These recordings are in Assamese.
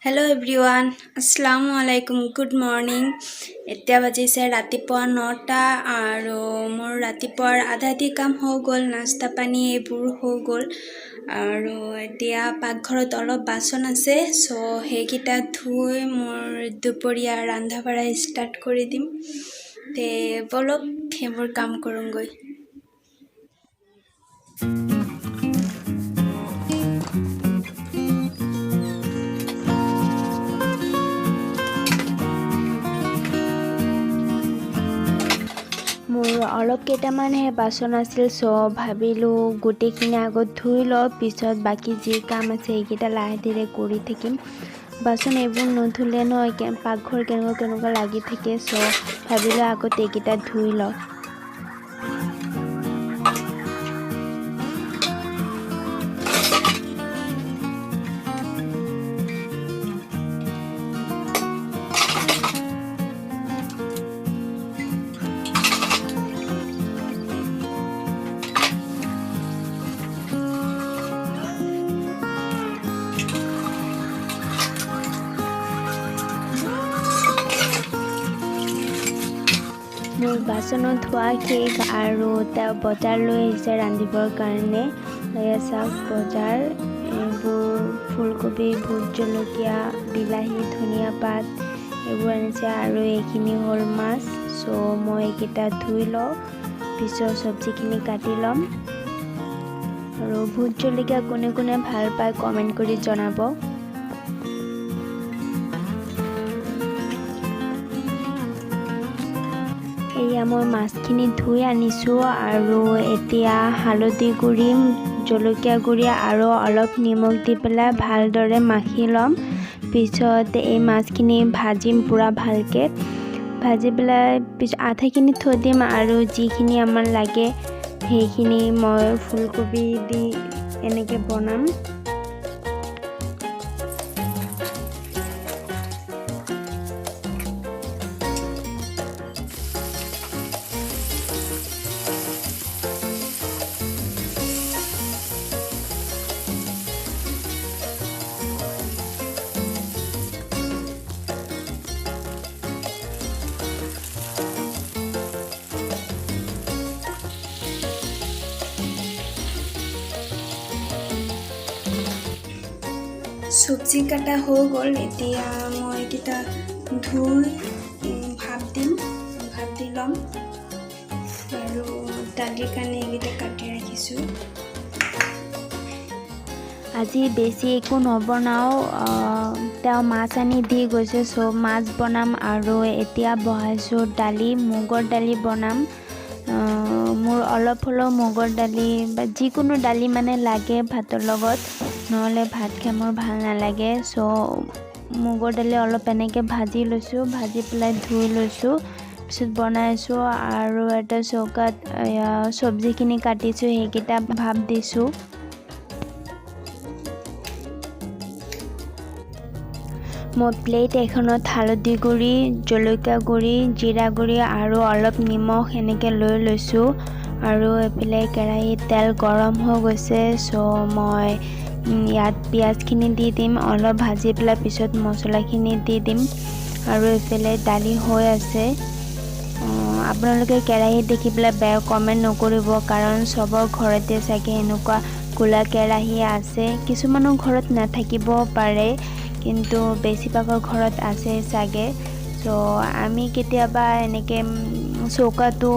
Hello everyone, Assalamu alaikum, good morning. এতিয়া বাজিছে ৰাতিপুৱা 9টা আৰু মোৰ ৰাতিপুৱাৰ আধাটি কাম হৈ গ'ল, নাস্তা পানী এইবোৰ হৈ গ'ল আৰু এতিয়া পাকঘৰত অলপ বাচন আছে, সো সেইকেইটা ধুই মোৰ দুপৰীয়া ৰন্ধা বঢ়া ষ্টাৰ্ট কৰি দিম। তে বলক সেইবোৰ কাম কৰোঁগৈ। মোৰ অলপ কেইটামানহে বাচন আছিল, সো ভাবিলোঁ গোটেইখিনি আগত ধুই লওঁ, পিছত বাকী যি কাম আছে সেইকেইটা লাহে ধীৰে কৰি থাকিম। বাচন এইবোৰ নুধুলে নহয় পাকঘৰ কেনেকুৱা লাগি থাকে, সো ভাবিলোঁ আগত এইকেইটা ধুই লওঁ। মোৰ বাচনত ধোৱা শেষ আৰু তেওঁ বজাৰ লৈ আহিছে ৰান্ধিবৰ কাৰণে। চাওক বজাৰ এইবোৰ ফুলকবি, ভোট জলকীয়া, বিলাহী, ধনিয়া পাত এইবোৰ আনিছে আৰু এইখিনি হ'ল মাছ। সো মই এইকেইটা ধুই লওঁ, পিছত চব্জিখিনি কাটি ল'ম। আৰু ভোট জলকীয়া কোনে কোনে ভাল পায় কমেণ্ট কৰি জনাব। এয়া মই মাছখিনি ধুই আনিছোঁ আৰু এতিয়া হালধি গুড়ি, জলকীয়া গুড়ি আৰু অলপ নিমখ দি পেলাই ভালদৰে মাখি ল'ম। পিছত এই মাছখিনি ভাজিম পুৰা ভালকৈ। ভাজি পেলাই পিছত আধাখিনি থৈ দিম আৰু যিখিনি আমাৰ লাগে সেইখিনি মই ফুলকবি দি এনেকৈ বনাম। চব্জি কাটা হৈ গ'ল, এতিয়া মই এইকেইটা ধুই ভাত দি ল'ম আৰু দালিৰ কাৰণে এইকেইটা কাটি ৰাখিছোঁ। আজি বেছি একো নবনাওঁ, তেওঁ মাছ আনি দি গৈছে, সব মাছ বনাম আৰু এতিয়া বহাইছোঁ দালি, মুগৰ দালি বনাম। মোৰ অলপ হ'লেও মুগৰ দালি বা যিকোনো দালি মানে লাগে ভাতৰ লগত, নহ'লে ভাত খাই মোৰ ভাল নালাগে। সো মুগৰ দালি অলপ এনেকৈ ভাজি লৈছোঁ, ভাজি পেলাই ধুই লৈছোঁ, পিছত বনাইছোঁ আৰু এটা চৌকাত চব্জিখিনি কাটিছোঁ সেইকেইটা ভাপ দিছোঁ। মই প্লেট এখনত হালধি গুড়ি, জলকীয়া গুড়ি, জিৰা গুড়ি আৰু অলপ নিমখ এনেকৈ লৈ লৈছোঁ আৰু এইফালে কেৰাহীত তেল গৰম হৈ গৈছে, সো মই ইয়াত পিঁয়াজখিনি দি দিম, অলপ ভাজি পেলাই পিছত মছলাখিনি দি দিম আৰু এইফালে দালি হৈ আছে। আপোনালোকে কেৰাহীত দেখি পেলাই বেয়া কমেণ্ট নকৰিব, কাৰণ চবৰ ঘৰতে চাগে এনেকুৱা ক'লা কেৰাহী আছে, কিছুমানৰ ঘৰত নাথাকিবও পাৰে কিন্তু বেছিভাগৰ ঘৰত আছে চাগে। সো আমি কেতিয়াবা এনেকৈ চৌকাটো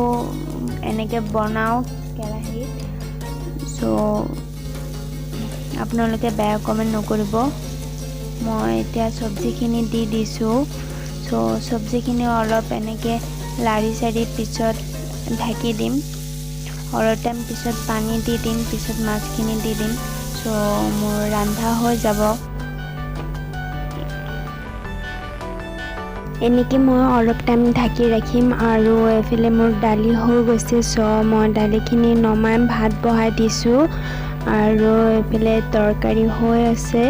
এনেকৈ বনাওঁ কেৰাহীত, সো আপোনালোকে বেয়া কমেণ্ট নকৰিব। মই এতিয়া চব্জিখিনি দি দিছোঁ, সো চব্জিখিনি অলপ এনেকৈ লাৰি চাৰি পিছত ঢাকি দিম, অলপ টাইম পিছত পানী দি দিম, পিছত মাছখিনি দি দিম, সো মোৰ ৰন্ধা হৈ যাব। এনেকৈ মই অলপ টাইম ঢাকি ৰাখিম আৰু এইফালে মোৰ দালি হৈ গৈছে, সো মই দালিখিনি নমাই ভাত বহাই দিছোঁ আৰু এইফালে তৰকাৰী হৈ আছে।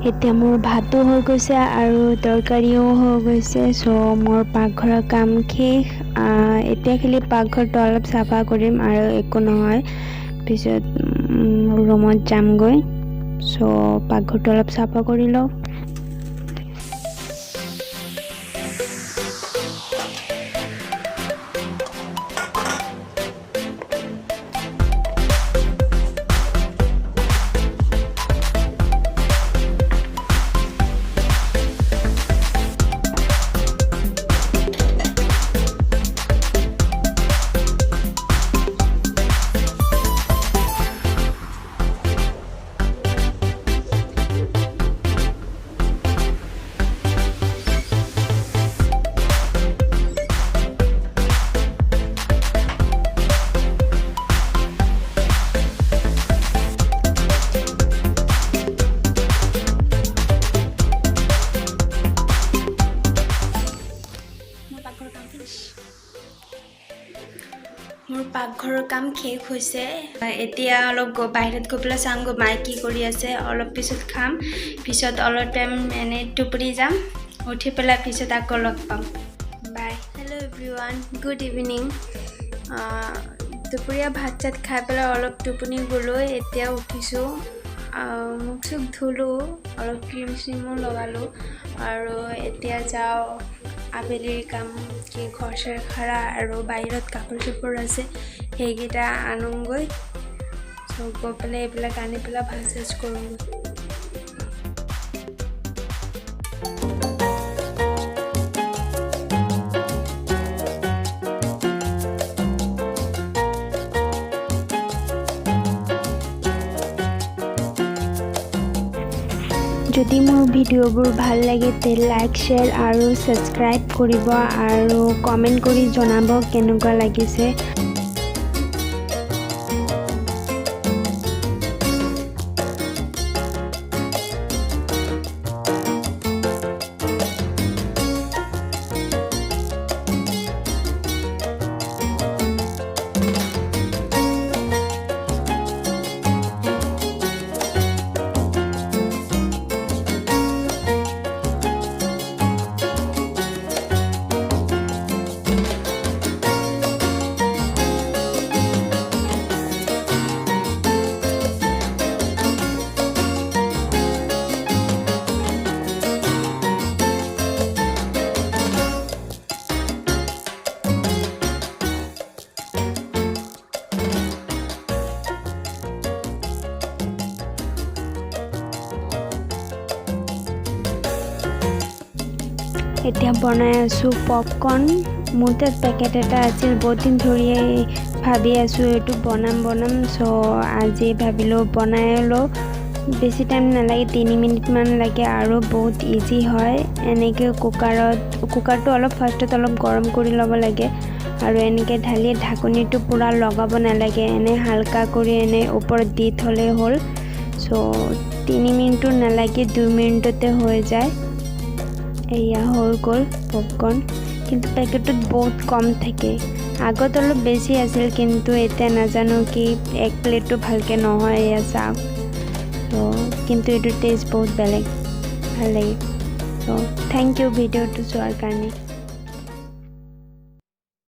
এতিয়া মোৰ ভাতো হৈ গৈছে আৰু তৰকাৰীও হৈ গৈছে চ' মোৰ পাকঘৰৰ কাম শেষ এতিয়া খালি পাকঘৰটো অলপ চাফা কৰিম আৰু একো নহয় পিছত ৰুমত যামগৈ চ' পাকঘৰটো অলপ চাফা কৰি লওঁ মোৰ পাকঘৰৰ কাম শেষ হৈছে এতিয়া অলপ বাহিৰত গৈ পেলাই চাংগো মাই কি কৰি আছে অলপ পিছত খাম পিছত অলপ টাইম এনে টোপৰি যাম উঠি পেলাই পিছত আকৌ লগ পাম bye hello' everyone good evening দুপৰীয়া ভাত চাত খাই পেলাই অলপ টোপনি গ'লো এতিয়া উঠিছোঁ মুখ চুখ ধুলোঁ অলপ ক্ৰীম চিমো লগালোঁ আৰু এতিয়া যাওঁ আবেলিৰ কাম কি ঘৰ চৰ সাৰা আৰু বাহিৰত কাপোৰ চাপোৰ আছে সেইকেইটা আনোগৈ চ' গৈ পেলাই এইবিলাক আনি পেলাই ভাজ চাজ কৰোঁগৈ যদি মোৰ ভিডিঅ'বোৰ ভাল লাগে তে লাইক শ্বেয়াৰ আৰু ছাবস্ক্ৰাইব কৰিব আৰু কমেণ্ট কৰি জনাব কেনেকুৱা লাগিছে এতিয়া বনাই আছোঁ পপকৰ্ন মোৰ তাত পেকেট এটা আছিল বহুত দিন ধৰি ভাবি আছোঁ এইটো বনাম চ' আজি ভাবিলোঁ বনাই লওঁ বেছি টাইম নালাগে 3 মিনিটমান লাগে আৰু বহুত ইজি হয় এনেকৈ কুকাৰটো অলপ ফাৰ্ষ্টত অলপ গৰম কৰি ল'ব লাগে আৰু এনেকৈ ঢালি ঢাকনিটো পূৰা লগাব নালাগে এনে হালকা কৰি এনে ওপৰত দি থ'লে হ'ল চ' 3 মিনিটো নালাগে 2 মিনিটতে হৈ যায় এয়া হৈ গ'ল পপকৰ্ন কিন্তু পেকেটত বহুত কম থাকে আগত অলপ বেছি আছিল কিন্তু এতিয়া নাজানো কি এক প্লেটটো ভালকৈ নহয় এয়া চাওক কিন্তু এইটো টেষ্ট বহুত বেলেগ ভাল লাগে চ' থেংক ইউ ভিডিঅ'টো চোৱাৰ কাৰণে